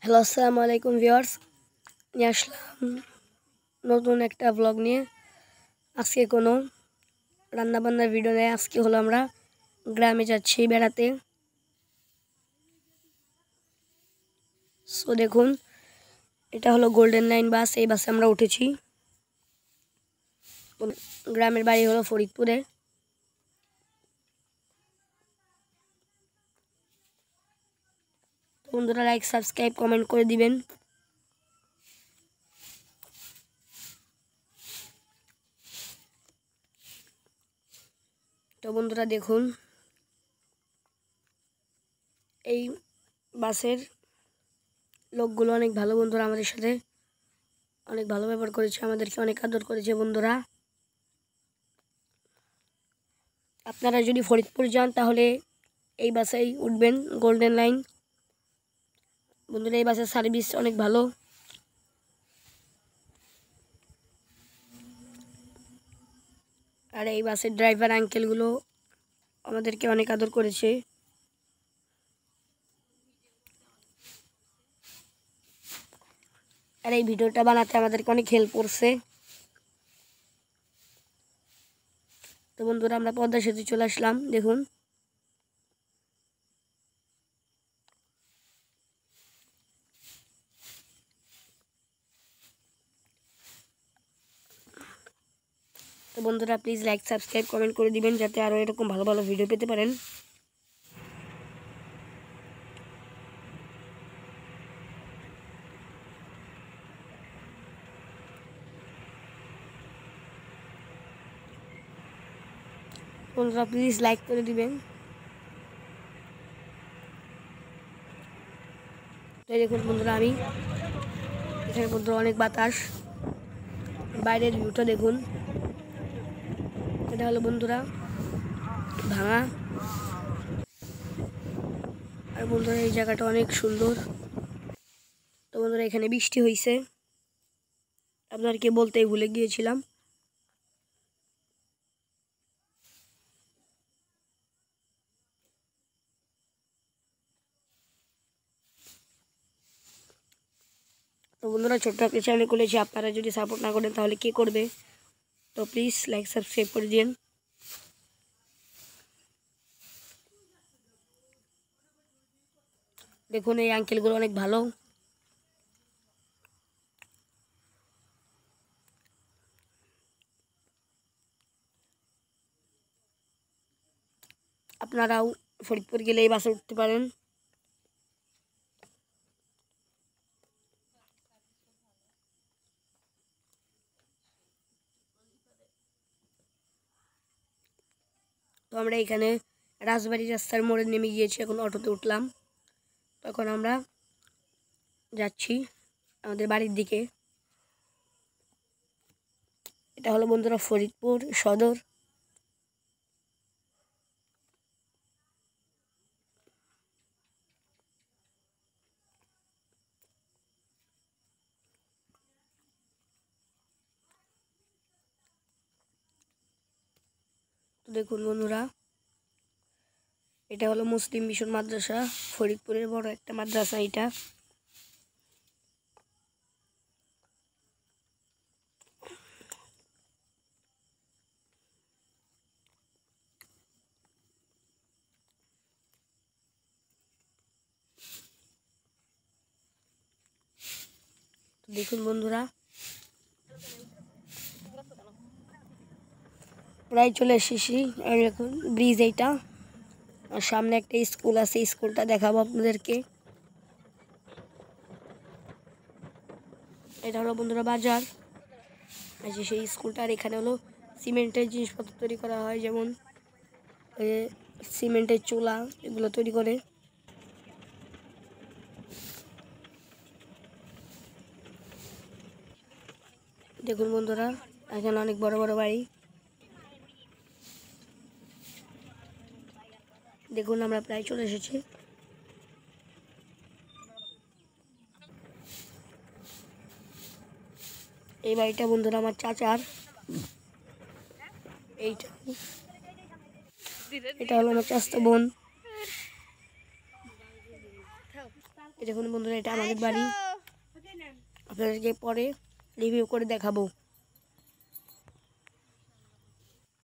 Hello আসসালামু আলাইকুম viewers, নিয়ে আসলাম নতুন একটা ব্লগ নিয়ে। আজকে কোনো রান্নাবান্নার ভিডিও নেই। আজকে হলো আমরা গ্রামে যাচ্ছি বেড়াতে। সো দেখুন, এটা হলো গোল্ডেন লাইন বাস। এই বাসে আমরা উঠেছি। গ্রামের বাড়ি হলো ফরিদপুরে। বন্ধুরা লাইক সাবস্ক্রাইব কমেন্ট করে দিবেন। তো বন্ধুরা দেখুন, এই বাসের লোকগুলো অনেক ভালো। বন্ধুরা আমাদের সাথে অনেক ভালো ব্যবহার করেছে, আমাদেরকে অনেক আদর করেছে। বন্ধুরা আপনারা যদি ফরিদপুর যান তাহলে এই বাসেই উঠবেন, গোল্ডেন লাইন। বন্ধুরা এই বাসের সার্ভিস অনেক ভালো। আর এই বাসের ড্রাইভার আঙ্কেলগুলো আমাদেরকে অনেক আদর করেছে। আর এই ভিডিওটা বানাতে আমাদেরকে অনেক হেল্প করছে। তো বন্ধুরা আমরা পদ্মা সেতু চলে আসলাম। দেখুন তো বন্ধুরা প্লিজ লাইক সাবস্ক্রাইব কমেন্ট করে দিবেন, যাতে আরও এরকম ভালো ভালো ভিডিও পেতে পারেন। বন্ধুরা প্লিজ লাইক করে দিবেন। তো দেখুন বন্ধুরা, আমি এখানে বন্ধুরা অনেক বাতাস, বাইরের ভিউটা দেখুন। এটা হলো বন্ধুরা ভাঙা। আর বন্ধুরা এই জায়গাটা অনেক সুন্দর। তো বন্ধুরা এখানে বৃষ্টি হয়েছে, আপনাদেরকে বলতেই ভুলে গিয়েছিলাম। তো বন্ধুরা ছোট্ট একটা চ্যানেল খুলেছি, আপনারা যদি সাপোর্ট না করেন তাহলে কে করবে? তো প্লিজ লাইক সাবস্ক্রাইব করে দিন। দেখুন এই আঙ্কেলগুলো অনেক ভালো। আপনারাও ফরিদপুর গেলে এই বাসে উঠতে পারেন। তো আমরা এখানে রাজবাড়ি রাস্তার মোড়ে নেমে গিয়েছি, এখন অটোতে উঠলাম। তখন আমরা যাচ্ছি আমাদের বাড়ির দিকে। এটা হলো বন্ধুরা ফরিদপুর সদর। তো দেখুন বন্ধুরা, এটা হলো মুসলিম মিশন মাদ্রাসা, ফরিদপুরের বড় একটা মাদ্রাসা এটা। দেখুন বন্ধুরা প্রায় চলে এসেছি। আর দেখুন ব্রিজ এইটা, আর সামনে একটা স্কুল আছে, স্কুলটা দেখাবো আপনাদেরকে। এটা হলো বন্ধুরা বাজার, আছে সেই স্কুলটা। আর এখানে হলো সিমেন্টের জিনিসপত্র তৈরি করা হয়, যেমন সিমেন্টের চুলা, এগুলো তৈরি করে। দেখুন বন্ধুরা এখানে অনেক বড় বড় বাড়ি। দেখুন আমরা প্রায় চলে এসেছি। এই বাড়িটা বন্ধুরা আমার চাচার। এইটা এটা হলো আমার চাচাতো বোন। দেখুন বন্ধুরা, এটা আমাদের বাড়ি। আপনাদেরকে পরে রিভিউ করে দেখাবো।